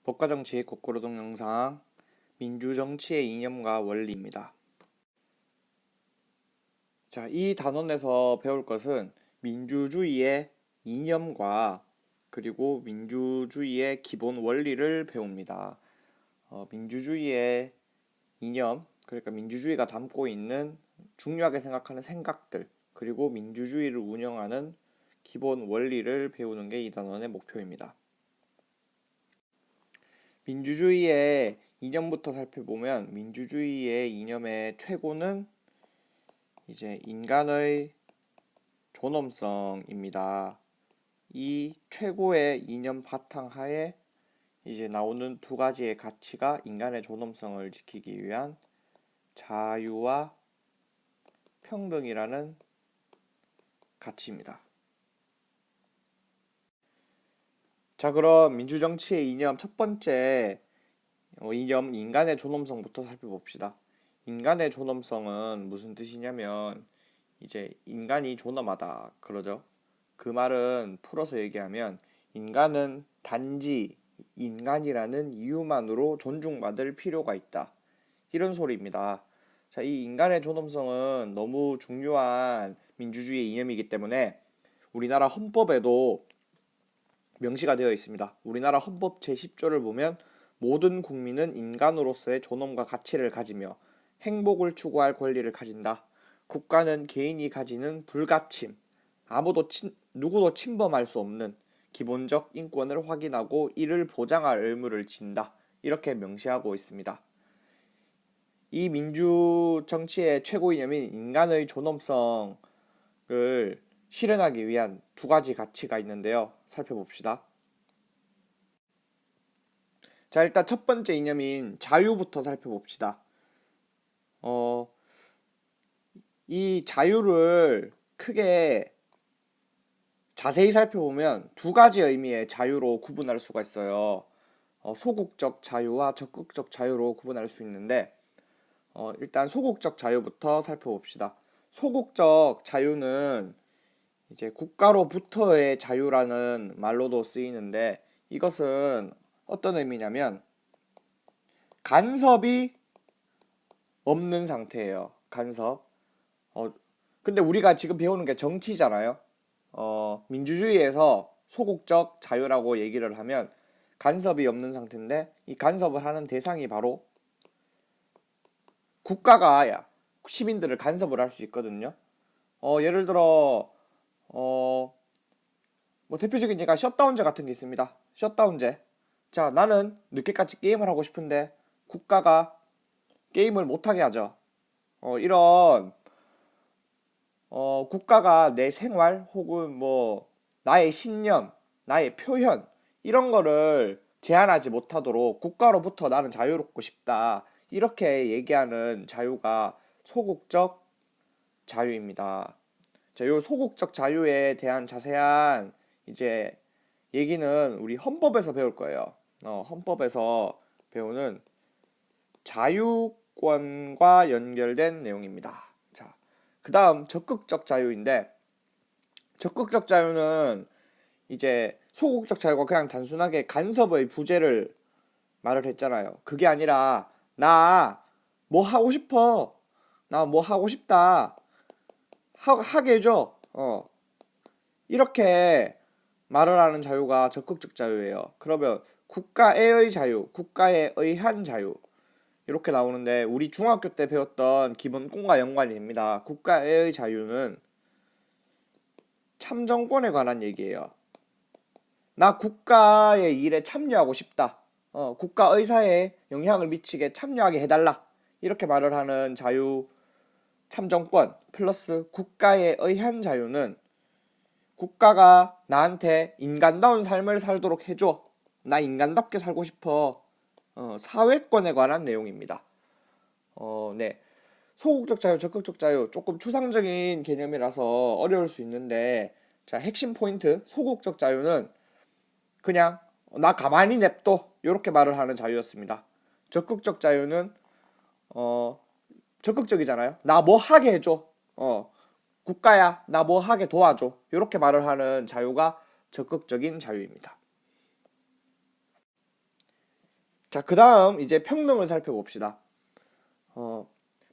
법과정치의 거꾸로 동영상 민주정치의 이념과 원리입니다. 자, 이 단원에서 배울 것은 민주주의의 이념과 그리고 민주주의의 기본 원리를 배웁니다. 민주주의의 이념, 그러니까 민주주의가 담고 있는 중요하게 생각하는 생각들, 그리고 민주주의를 운영하는 기본 원리를 배우는 게 이 단원의 목표입니다. 민주주의의 이념부터 살펴보면 민주주의의 이념의 최고는 이제 인간의 존엄성입니다. 이 최고의 이념 바탕하에 이제 나오는 두 가지의 가치가 인간의 존엄성을 지키기 위한 자유와 평등이라는 가치입니다. 자, 그럼 민주정치의 이념 첫 번째 이념 인간의 존엄성부터 살펴봅시다. 인간의 존엄성은 무슨 뜻이냐면 이제 인간이 존엄하다 그러죠. 그 말은 풀어서 얘기하면 인간은 단지 인간이라는 이유만으로 존중받을 필요가 있다. 이런 소리입니다. 자, 이 인간의 존엄성은 너무 중요한 민주주의의 이념이기 때문에 우리나라 헌법에도 명시가 되어 있습니다. 우리나라 헌법 제10조를 보면 모든 국민은 인간으로서의 존엄과 가치를 가지며 행복을 추구할 권리를 가진다. 국가는 개인이 가지는 불가침, 누구도 침범할 수 없는 기본적 인권을 확인하고 이를 보장할 의무를 진다. 이렇게 명시하고 있습니다. 이 민주 정치의 최고 이념인 인간의 존엄성을 실현하기 위한 두 가지 가치가 있는데요. 살펴봅시다. 자, 일단 첫 번째 이념인 자유부터 살펴봅시다. 이 자유를 크게 자세히 살펴보면 두 가지 의미의 자유로 구분할 수가 있어요. 소극적 자유와 적극적 자유로 구분할 수 있는데 일단 소극적 자유부터 살펴봅시다. 소극적 자유는 이제 국가로부터의 자유라는 말로도 쓰이는데 이것은 어떤 의미냐면 간섭이 없는 상태예요. 간섭. 근데 우리가 지금 배우는 게 정치잖아요. 민주주의에서 소극적 자유라고 얘기를 하면 간섭이 없는 상태인데 이 간섭을 하는 대상이 바로 국가가 시민들을 간섭을 할 수 있거든요. 예를 들어 뭐 대표적인 예가 셧다운제 같은 게 있습니다. 셧다운제. 자, 나는 늦게까지 게임을 하고 싶은데 국가가 게임을 못하게 하죠. 이런 국가가 내 생활 혹은 뭐 나의 신념, 나의 표현 이런 거를 제한하지 못하도록 국가로부터 나는 자유롭고 싶다. 이렇게 얘기하는 자유가 소극적 자유입니다. 자, 요 소극적 자유에 대한 자세한 이제 얘기는 우리 헌법에서 배울 거예요. 헌법에서 배우는 자유권과 연결된 내용입니다. 자, 그 다음 적극적 자유인데 적극적 자유는 이제 소극적 자유가 그냥 단순하게 간섭의 부재를 말을 했잖아요. 그게 아니라 나 뭐 하고 싶어. 나 뭐 하고 싶다. 하게 해줘. 이렇게 말을 하는 자유가 적극적 자유예요. 그러면 국가의 자유, 국가에 의한 자유 이렇게 나오는데 우리 중학교 때 배웠던 기본권과 연관이 됩니다. 국가의 자유는 참정권에 관한 얘기예요. 나 국가의 일에 참여하고 싶다. 국가 의사에 영향을 미치게 참여하게 해달라. 이렇게 말을 하는 자유 참정권 플러스 국가에 의한 자유는 국가가 나한테 인간다운 삶을 살도록 해줘. 나 인간답게 살고 싶어. 사회권에 관한 내용입니다. 네. 소극적 자유, 적극적 자유 조금 추상적인 개념이라서 어려울 수 있는데 자, 핵심 포인트 소극적 자유는 그냥 나 가만히 냅둬 이렇게 말을 하는 자유였습니다. 적극적 자유는 적극적이잖아요. 나 뭐 하게 해줘. 국가야 나 뭐 하게 도와줘. 이렇게 말을 하는 자유가 적극적인 자유입니다. 자, 그 다음 이제 평등을 살펴봅시다.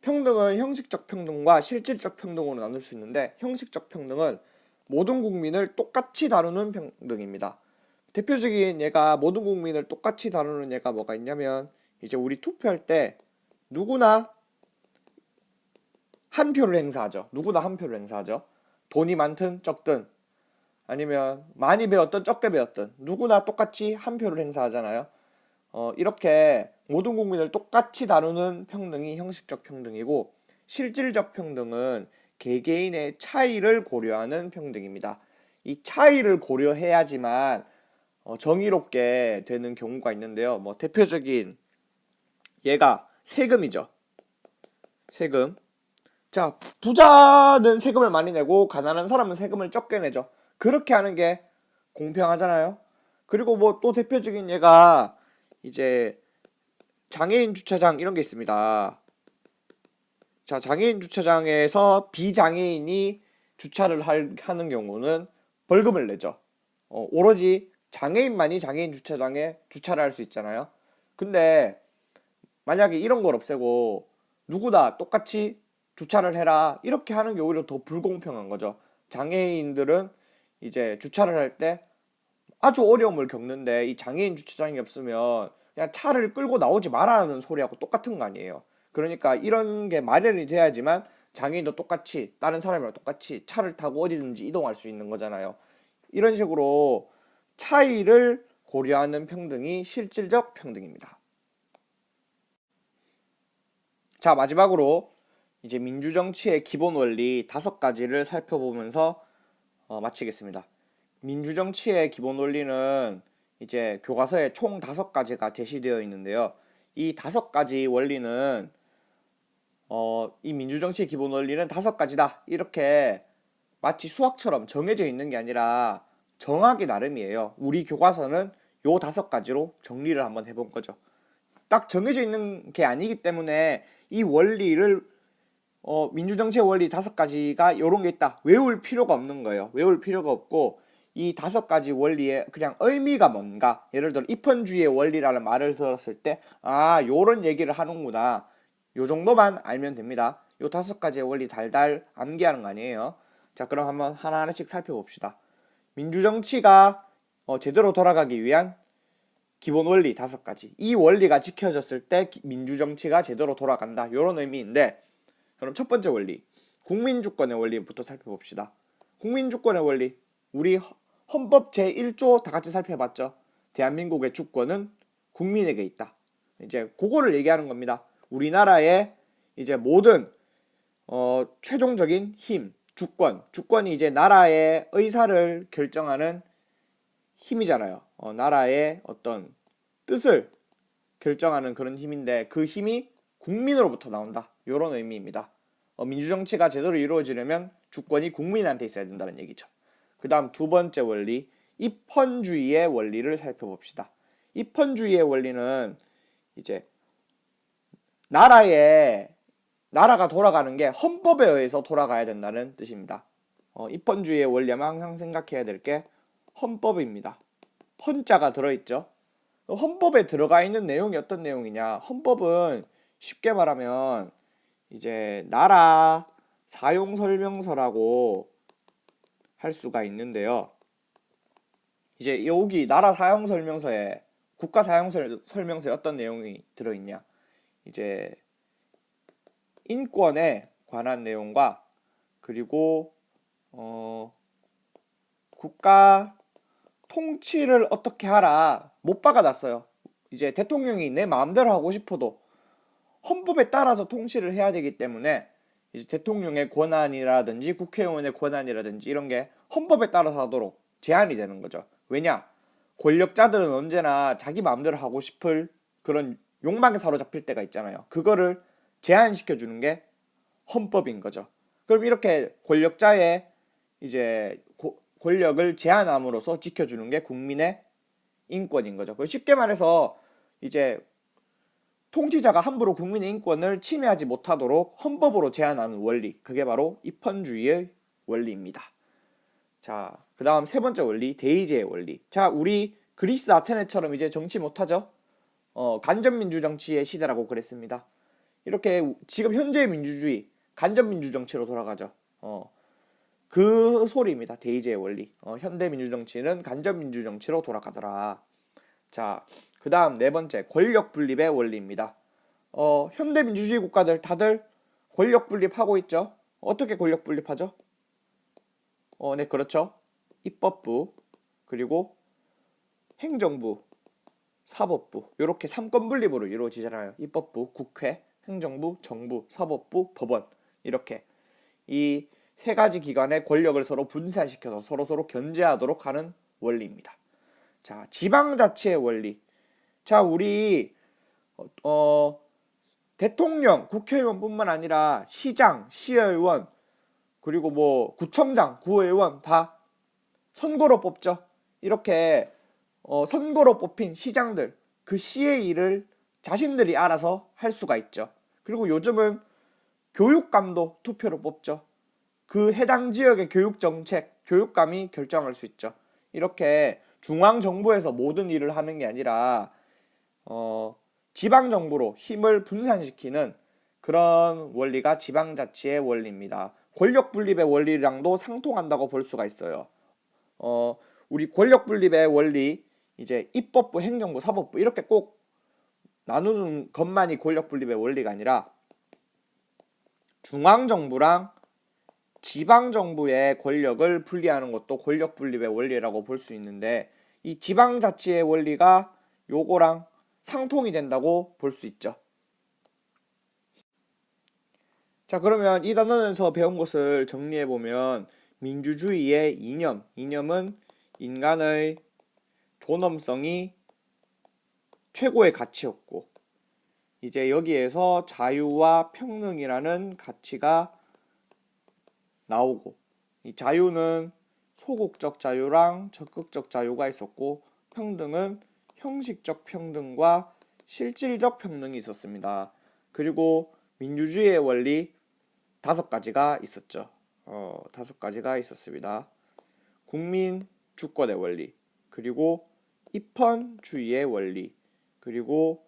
평등은 형식적 평등과 실질적 평등으로 나눌 수 있는데, 형식적 평등은 모든 국민을 똑같이 다루는 평등입니다. 대표적인 예가 모든 국민을 똑같이 다루는 예가 뭐가 있냐면, 이제 우리 투표할 때 누구나 한 표를 행사하죠. 누구나 한 표를 행사하죠. 돈이 많든 적든 아니면 많이 배웠든 적게 배웠든 누구나 똑같이 한 표를 행사하잖아요. 이렇게 모든 국민을 똑같이 다루는 평등이 형식적 평등이고, 실질적 평등은 개개인의 차이를 고려하는 평등입니다. 이 차이를 고려해야지만 정의롭게 되는 경우가 있는데요. 뭐 대표적인 예가 세금이죠. 세금. 자, 부자는 세금을 많이 내고 가난한 사람은 세금을 적게 내죠. 그렇게 하는 게 공평하잖아요. 그리고 뭐 또 대표적인 예가 이제 장애인 주차장 이런 게 있습니다. 자, 장애인 주차장에서 비장애인이 주차를 하는 경우는 벌금을 내죠. 오로지 장애인만이 장애인 주차장에 주차를 할 수 있잖아요. 근데 만약에 이런 걸 없애고 누구나 똑같이 주차를 해라 이렇게 하는 게 오히려 더 불공평한 거죠. 장애인들은 이제 주차를 할 때 아주 어려움을 겪는데, 이 장애인 주차장이 없으면 그냥 차를 끌고 나오지 말라는 소리하고 똑같은 거 아니에요. 그러니까 이런 게 마련이 돼야지만 장애인도 똑같이 다른 사람이랑 똑같이 차를 타고 어디든지 이동할 수 있는 거잖아요. 이런 식으로 차이를 고려하는 평등이 실질적 평등입니다. 자, 마지막으로 이제 민주정치의 기본 원리 5가지를 살펴보면서 마치겠습니다. 민주정치의 기본 원리는 이제 교과서에 총 5가지가 제시되어 있는데요. 이 5가지 원리는 이 민주정치의 기본 원리는 5가지다 이렇게 마치 수학처럼 정해져 있는 게 아니라 정하기 나름이에요. 우리 교과서는 요 5가지로 정리를 한번 해본 거죠. 딱 정해져 있는 게 아니기 때문에 이 원리를 민주정치의 원리 5가지가 요런 게 있다 외울 필요가 없는 거예요. 외울 필요가 없고, 이 5가지 원리의 그냥 의미가 뭔가, 예를 들어 입헌주의의 원리라는 말을 들었을 때 요런 얘기를 하는구나, 요 정도만 알면 됩니다. 요 5가지의 원리 달달 암기하는 거 아니에요. 자, 그럼 한번 하나하나씩 살펴봅시다. 민주정치가 제대로 돌아가기 위한 기본 원리 5가지. 이 원리가 지켜졌을 때 민주정치가 제대로 돌아간다, 요런 의미인데, 그럼 첫 번째 원리, 국민주권의 원리부터 살펴봅시다. 국민주권의 원리, 우리 헌법 제1조 다 같이 살펴봤죠. 대한민국의 주권은 국민에게 있다. 이제 그거를 얘기하는 겁니다. 우리나라의 이제 모든 최종적인 힘, 주권이 이제 나라의 의사를 결정하는 힘이잖아요. 나라의 어떤 뜻을 결정하는 그런 힘인데, 그 힘이 국민으로부터 나온다, 이런 의미입니다. 민주정치가 제대로 이루어지려면 주권이 국민한테 있어야 된다는 얘기죠. 그 다음 두 번째 원리, 입헌주의의 원리를 살펴봅시다. 입헌주의의 원리는 이제 나라가 돌아가는 게 헌법에 의해서 돌아가야 된다는 뜻입니다. 입헌주의의 원리하면 항상 생각해야 될 게 헌법입니다. 헌자가 들어있죠. 헌법에 들어가 있는 내용이 어떤 내용이냐? 헌법은 쉽게 말하면 이제 나라 사용설명서라고 할 수가 있는데요. 이제 여기 나라 사용설명서에, 국가 사용설명서에 어떤 내용이 들어있냐? 이제 인권에 관한 내용과, 그리고 국가 통치를 어떻게 하라 못 박아놨어요. 이제 대통령이 내 마음대로 하고 싶어도 헌법에 따라서 통치를 해야 되기 때문에, 이제 대통령의 권한이라든지 국회의원의 권한이라든지 이런 게 헌법에 따라서 하도록 제한이 되는 거죠. 왜냐? 권력자들은 언제나 자기 마음대로 하고 싶을 그런 욕망에 사로잡힐 때가 있잖아요. 그거를 제한시켜 주는 게 헌법인 거죠. 그럼 이렇게 권력자의 이제 권력을 제한함으로써 지켜주는 게 국민의 인권인 거죠. 쉽게 말해서 이제 통치자가 함부로 국민의 인권을 침해하지 못하도록 헌법으로 제한하는 원리, 그게 바로 입헌주의의 원리입니다. 자, 그 다음 세 번째 원리, 대의제의 원리. 자, 우리 그리스 아테네처럼 이제 정치 못하죠? 간접민주 정치의 시대라고 그랬습니다. 이렇게 지금 현재의 민주주의 간접민주 정치로 돌아가죠. 그 소리입니다. 데이지의 원리. 현대 민주 정치는 간접민주 정치로 돌아가더라. 자, 그 다음 네 번째 권력 분립의 원리입니다. 현대 민주주의 국가들 다들 권력 분립하고 있죠. 어떻게 권력 분립하죠? 네, 그렇죠. 입법부, 그리고 행정부, 사법부 이렇게 3권 분립으로 이루어지잖아요. 입법부, 국회, 행정부, 정부, 사법부, 법원 이렇게 이 세 가지 기관의 권력을 서로 분산시켜서 서로 견제하도록 하는 원리입니다. 자, 지방자치의 원리. 자, 우리 대통령, 국회의원뿐만 아니라 시장, 시의원, 그리고 뭐 구청장, 구의원 다 선거로 뽑죠. 이렇게 선거로 뽑힌 시장들, 그 시의 일을 자신들이 알아서 할 수가 있죠. 그리고 요즘은 교육감도 투표로 뽑죠. 그 해당 지역의 교육정책, 교육감이 결정할 수 있죠. 이렇게 중앙정부에서 모든 일을 하는 게 아니라 지방정부로 힘을 분산시키는 그런 원리가 지방자치의 원리입니다. 권력 분립의 원리랑도 상통한다고 볼 수가 있어요. 우리 권력 분립의 원리, 이제 입법부, 행정부, 사법부 이렇게 꼭 나누는 것만이 권력 분립의 원리가 아니라 중앙정부랑 지방정부의 권력을 분리하는 것도 권력 분립의 원리라고 볼 수 있는데 이 지방자치의 원리가 요거랑 상통이 된다고 볼 수 있죠. 자, 그러면 이 단원에서 배운 것을 정리해보면 민주주의의 이념은 인간의 존엄성이 최고의 가치였고 이제 여기에서 자유와 평등이라는 가치가 나오고 이 자유는 소극적 자유랑 적극적 자유가 있었고 평등은 형식적 평등과 실질적 평등이 있었습니다. 그리고 민주주의의 원리 5가지가 있었죠. 5가지가 있었습니다. 국민 주권의 원리, 그리고 입헌주의의 원리, 그리고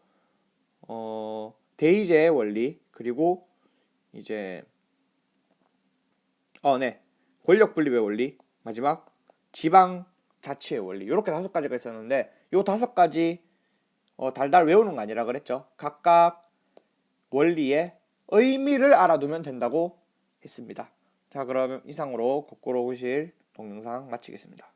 대의제의 원리, 그리고 이제 권력 분립의 원리, 마지막 지방 자치의 원리. 이렇게 5가지가 있었는데 요 5가지 달달 외우는 거 아니라 그랬죠. 각각 원리의 의미를 알아두면 된다고 했습니다. 자, 그러면 이상으로 거꾸로 오실 동영상 마치겠습니다.